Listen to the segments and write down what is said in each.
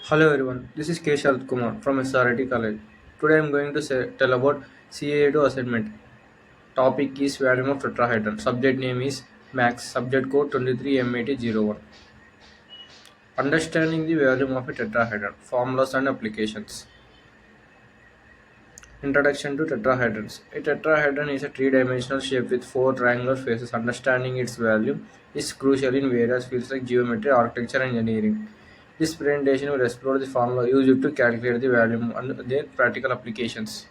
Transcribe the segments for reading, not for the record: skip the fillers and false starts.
Hello everyone, this is K. Sharad Kumar from SRT College. Today I am going to tell about CA2 assignment. Topic is volume of tetrahedron. Subject name is MAX. Subject code 23M8001. Understanding the volume of a tetrahedron. Formulas and applications. Introduction to tetrahedrons. A tetrahedron is a three-dimensional shape with four triangular faces. Understanding its volume is crucial in various fields like geometry, architecture, and engineering. This presentation will explore the formula used to calculate the volume and their practical applications.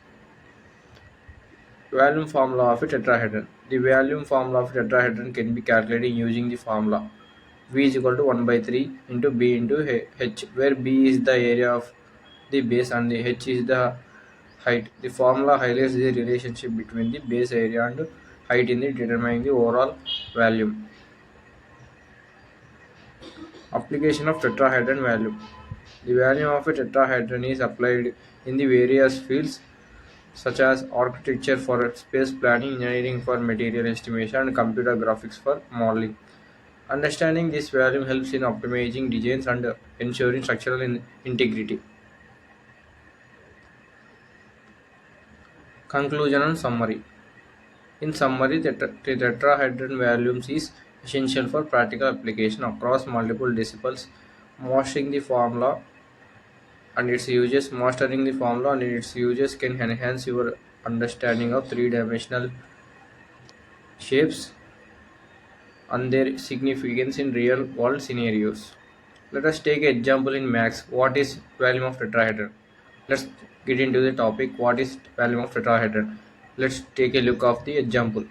Volume formula of a tetrahedron. The volume formula of a tetrahedron can be calculated using the formula V is equal to 1 by 3 into B into H, where B is the area of the base and the H is the height. The formula highlights the relationship between the base area and height in determining the overall volume. Application of tetrahedron volume. The volume of a tetrahedron is applied in the various fields such as architecture for space planning, engineering for material estimation, and computer graphics for modeling. Understanding this volume helps in optimizing designs and ensuring structural integrity. Conclusion and summary. In summary, the tetrahedron volumes is essential for practical application across multiple disciplines. Mastering the formula and its uses, mastering the formula and its uses can enhance your understanding of three-dimensional shapes and their significance in real-world scenarios. Let us take an example in maths. What is volume of tetrahedron? Let's get into the topic. What is volume of tetrahedron? Let's take a look of the example.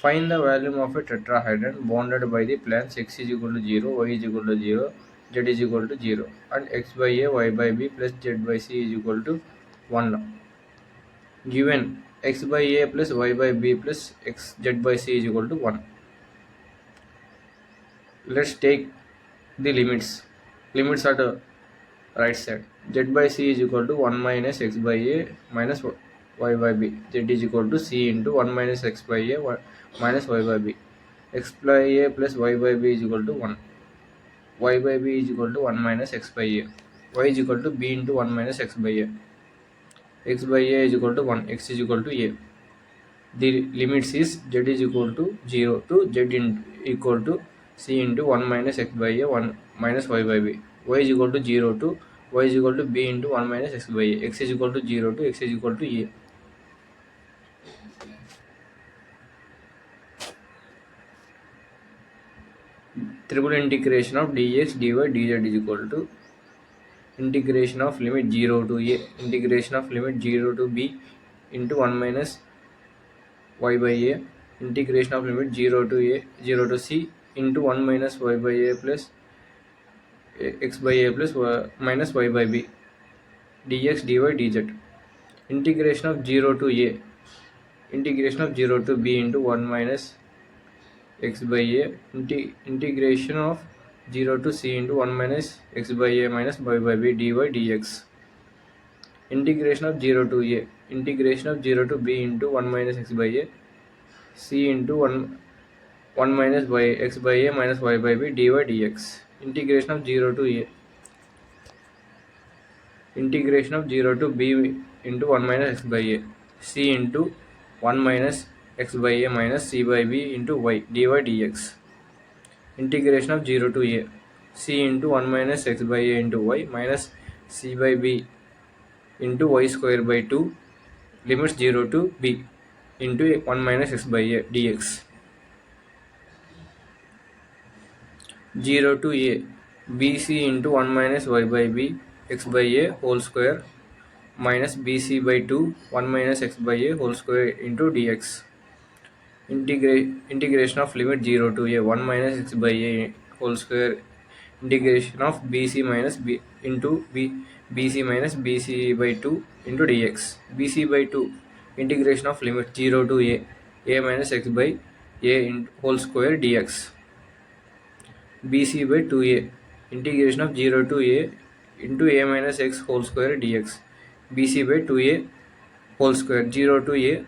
Find the volume of a tetrahedron bounded by the planes x is equal to 0, y is equal to 0, z is equal to 0, and x by a, y by b plus z by c is equal to 1. Given x by a plus y by b plus x z by c is equal to 1. Let's take the limits. Limits are the right side. Z by c is equal to 1 minus x by a minus y by b. Z is equal to c into 1 minus x by a minus y by b. X by a plus y by b is equal to 1. Y by b is equal to 1 minus x by a. Y is equal to b into 1 minus x by a. X by a is equal to 1. X is equal to a. The limits is z is equal to 0 to z equal to c into 1 minus x by a 1 minus y by b. Y is equal to 0 to y is equal to b into 1 minus x by a. X is equal to 0 to x is equal to a. Triple integration of dx dy dz is equal to integration of limit 0 to a, integration of limit 0 to b into 1 minus y by a, integration of limit 0 to a 0 to c into 1 minus y by a plus x by a plus minus y by b dx dy dz. Integration of 0 to a, integration of 0 to b into 1 minus x by a, integration of 0 to c into 1 minus x by a minus y by b dy dx. Integration of 0 to a, integration of 0 to b into 1 minus x by a, c into 1 minus y x by a minus y by b dy dx. Integration of 0 to a, integration of 0 to b into 1 minus x by a, c into 1 minus x by a minus c by b into y dy dx. Integration of 0 to a, c into 1 minus x by a into y minus c by b into y square by 2, limits 0 to b into 1 minus x by a dx. 0 to a, bc into 1 minus y by b x by a whole square minus bc by 2 1 minus x by a whole square into dx. Integration of limit 0 to a 1 minus x by a whole square, integration of bc minus b into bc minus bc by 2 into dx. Bc by 2, integration of limit 0 to a minus x by a in whole square dx. bc by 2a, integration of 0 to a into a minus x whole square dx. bc by 2a whole square 0 to a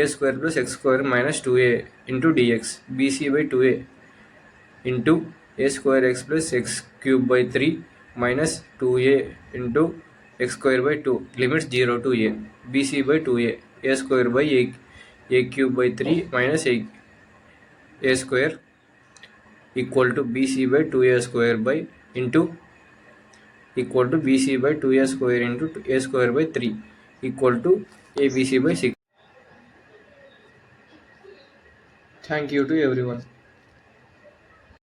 square plus x square minus 2a into dx. bc by 2a into a square x plus x cube by 3 minus 2a into x square by 2, limits 0 to a, bc by 2a square by a cube by 3 minus a square equal to bc by 2a square by into equal to bc by 2a square into a square by 3 equal to abc by 6. Thank you to everyone.